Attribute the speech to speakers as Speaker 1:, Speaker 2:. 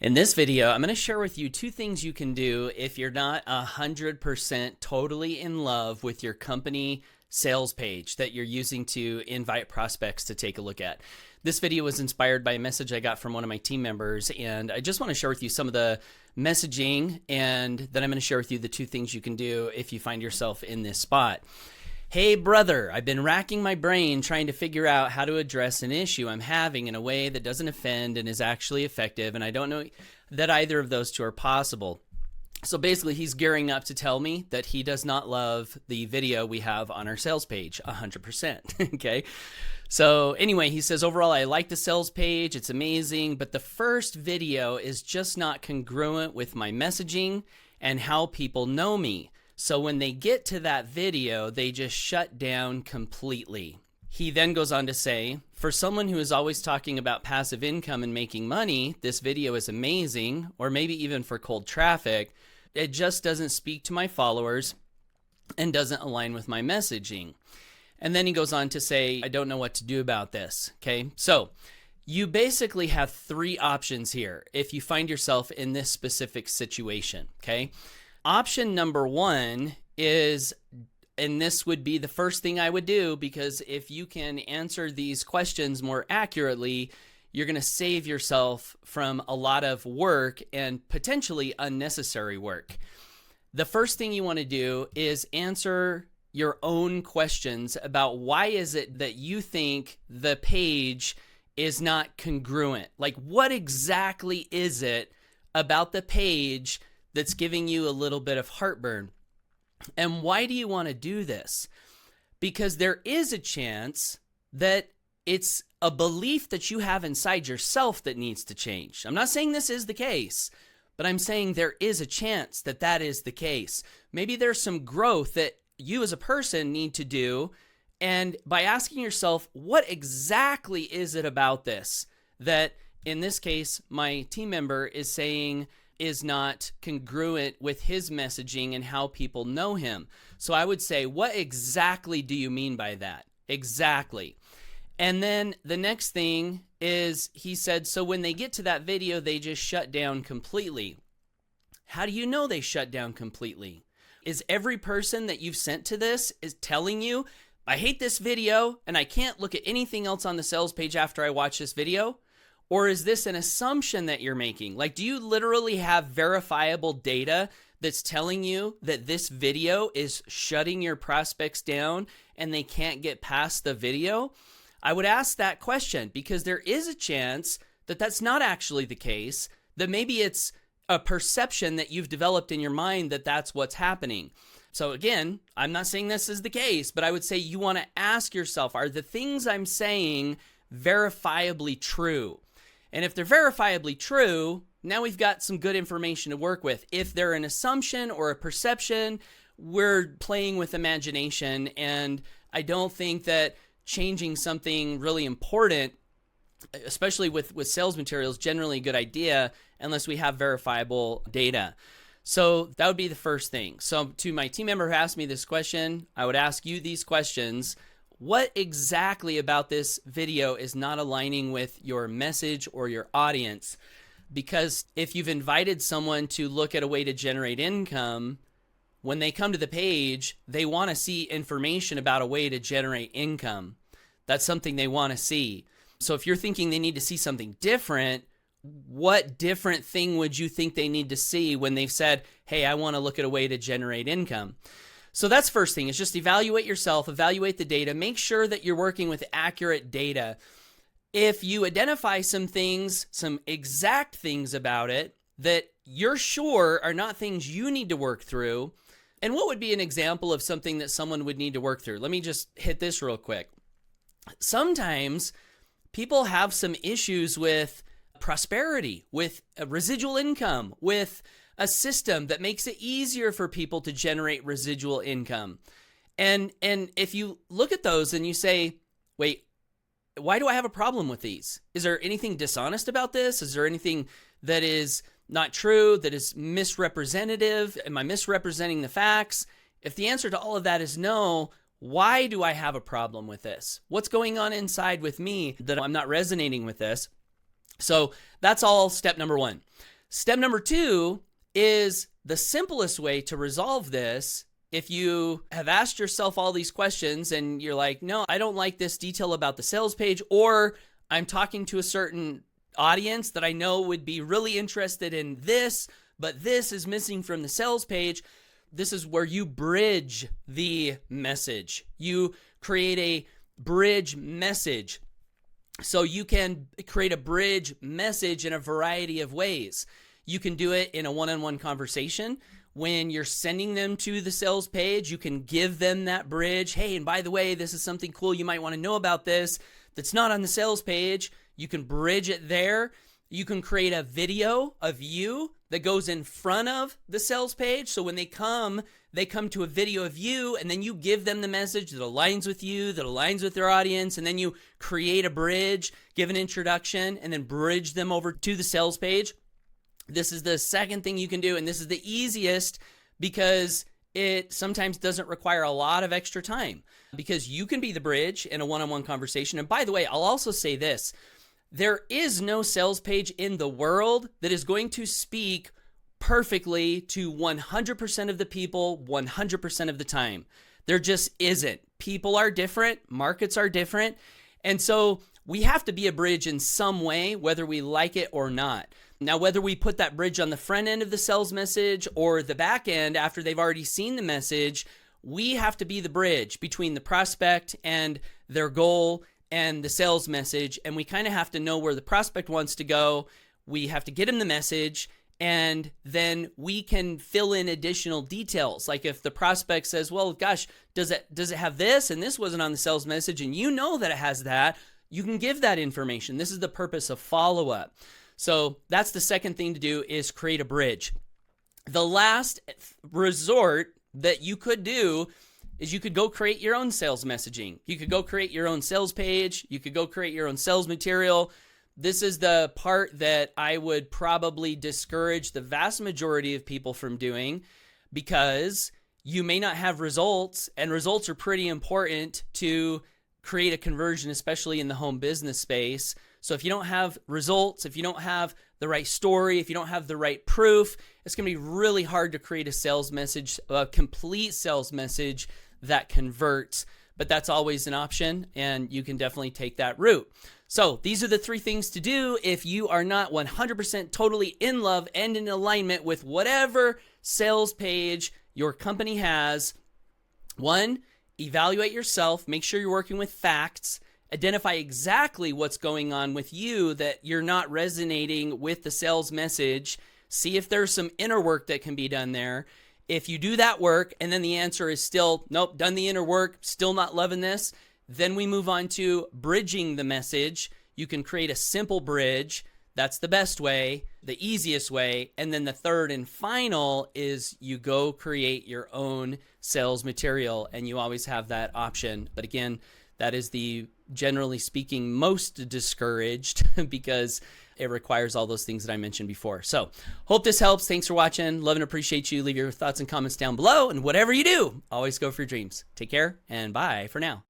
Speaker 1: In this video, I'm going to share with you two things you can do if you're not 100% totally in love with your company sales page that you're using to invite prospects to take a look at. This video was inspired by a message I got from one of my team members, and I just want to share with you some of the messaging, and then I'm going to share with you the two things you can do if you find yourself in this spot. Hey brother, I've been racking my brain trying to figure out how to address an issue I'm having in a way that doesn't offend and is actually effective, and I don't know that either of those two are possible. So basically, he's gearing up to tell me that he does not love the video we have on our sales page 100%. Okay. So anyway, he says, overall, I like the sales page. It's amazing, but the first video is just not congruent with my messaging and how people know me. So when they get to that video, they just shut down completely. He then goes on to say, for someone who is always talking about passive income and making money, this video is amazing, or maybe even for cold traffic. It just doesn't speak to my followers and doesn't align with my messaging. And then he goes on to say, I don't know what to do about this. Okay, so you basically have three options here if you find yourself in this specific situation. Okay. Option number one is, and this would be the first thing I would do, because if you can answer these questions more accurately, you're going to save yourself from a lot of work and potentially unnecessary work. The first thing you want to do is answer your own questions about why is it that you think the page is not congruent? Like, what exactly is it about the page that's giving you a little bit of heartburn? And why do you want to do this? Because there is a chance that it's a belief that you have inside yourself that needs to change. I'm not saying this is the case, but I'm saying there is a chance that that is the case. Maybe there's some growth that you as a person need to do. And by asking yourself, what exactly is it about this that, in this case, my team member is saying is not congruent with his messaging and how people know him? So I would say, what exactly do you mean by that? Exactly. And then the next thing is, he said, so when they get to that video, they just shut down completely. How do you know they shut down completely? Is every person that you've sent to this is telling you, I hate this video and I can't look at anything else on the sales page after I watch this video? Or is this an assumption that you're making? Like, do you literally have verifiable data that's telling you that this video is shutting your prospects down and they can't get past the video? I would ask that question, because there is a chance that that's not actually the case, that maybe it's a perception that you've developed in your mind that that's what's happening. So again, I'm not saying this is the case, but I would say you want to ask yourself, are the things I'm saying verifiably true? And if they're verifiably true, now we've got some good information to work with. If they're an assumption or a perception, we're playing with imagination. And I don't think that changing something really important, especially with sales materials, generally a good idea unless we have verifiable data. So that would be the first thing. So to my team member who asked me this question, I would ask you these questions. What exactly about this video is not aligning with your message or your audience? Because if you've invited someone to look at a way to generate income, when they come to the page, they want to see information about a way to generate income. That's something they want to see. So if you're thinking they need to see something different, what different thing would you think they need to see when they've said, hey, I want to look at a way to generate income? So that's first thing, is just evaluate yourself, evaluate the data, make sure that you're working with accurate data. If you identify some things, some exact things about it that you're sure are not things you need to work through, and what would be an example of something that someone would need to work through? Let me just hit this real quick. Sometimes people have some issues with prosperity, with a residual income, with a system that makes it easier for people to generate residual income. And if you look at those and you say, wait, why do I have a problem with these? Is there anything dishonest about this? Is there anything that is not true, that is misrepresentative? Am I misrepresenting the facts? If the answer to all of that is no, why do I have a problem with this? What's going on inside with me that I'm not resonating with this? So that's all step number one. Step number 2 is the simplest way to resolve this. If you have asked yourself all these questions and you're like, no, I don't like this detail about the sales page, or I'm talking to a certain audience that I know would be really interested in this, but this is missing from the sales page. This is where you bridge the message. You create a bridge message. So you can create a bridge message in a variety of ways. You can do it in a one-on-one conversation. When you're sending them to the sales page, you can give them that bridge. Hey, and by the way, this is something cool you might want to know about this that's not on the sales page. You can bridge it there. You can create a video of you that goes in front of the sales page. So when they come to a video of you, and then you give them the message that aligns with you, that aligns with their audience, and then you create a bridge, give an introduction, and then bridge them over to the sales page. This is the second thing you can do, and this is the easiest because it sometimes doesn't require a lot of extra time, because you can be the bridge in a one-on-one conversation. And by the way, I'll also say this. There is no sales page in the world that is going to speak perfectly to 100% of the people 100% of the time. There just isn't. People are different. Markets are different. And so we have to be a bridge in some way, whether we like it or not. Now, whether we put that bridge on the front end of the sales message or the back end after they've already seen the message, we have to be the bridge between the prospect and their goal and the sales message. And we kind of have to know where the prospect wants to go. We have to get them the message, and then we can fill in additional details. Like if the prospect says, well, gosh, does it have this? And this wasn't on the sales message, and you know that it has that, you can give that information. This is the purpose of follow-up. So that's the second thing to do, is create a bridge. The last resort that you could do is you could go create your own sales messaging. You could go create your own sales page. You could go create your own sales material. This is the part that I would probably discourage the vast majority of people from doing, because you may not have results, and results are pretty important to create a conversion, especially in the home business space. So if you don't have results, if you don't have the right story, if you don't have the right proof, it's going to be really hard to create a sales message, a complete sales message that converts. But that's always an option, and you can definitely take that route. So these are the 3 things to do if you are not 100% totally in love and in alignment with whatever sales page your company has. 1, evaluate yourself. Make sure you're working with facts. Identify exactly what's going on with you that you're not resonating with the sales message. See if there's some inner work that can be done there. If you do that work and then the answer is still, nope, done the inner work, still not loving this, then we move on to bridging the message. You can create a simple bridge. That's the best way, the easiest way. And then the third and final is you go create your own sales material, and you always have that option. But again, that is the, generally speaking, most discouraged because it requires all those things that I mentioned before. So hope this helps. Thanks for watching. Love and appreciate you. Leave your thoughts and comments down below. And whatever you do, always go for your dreams. Take care, and bye for now.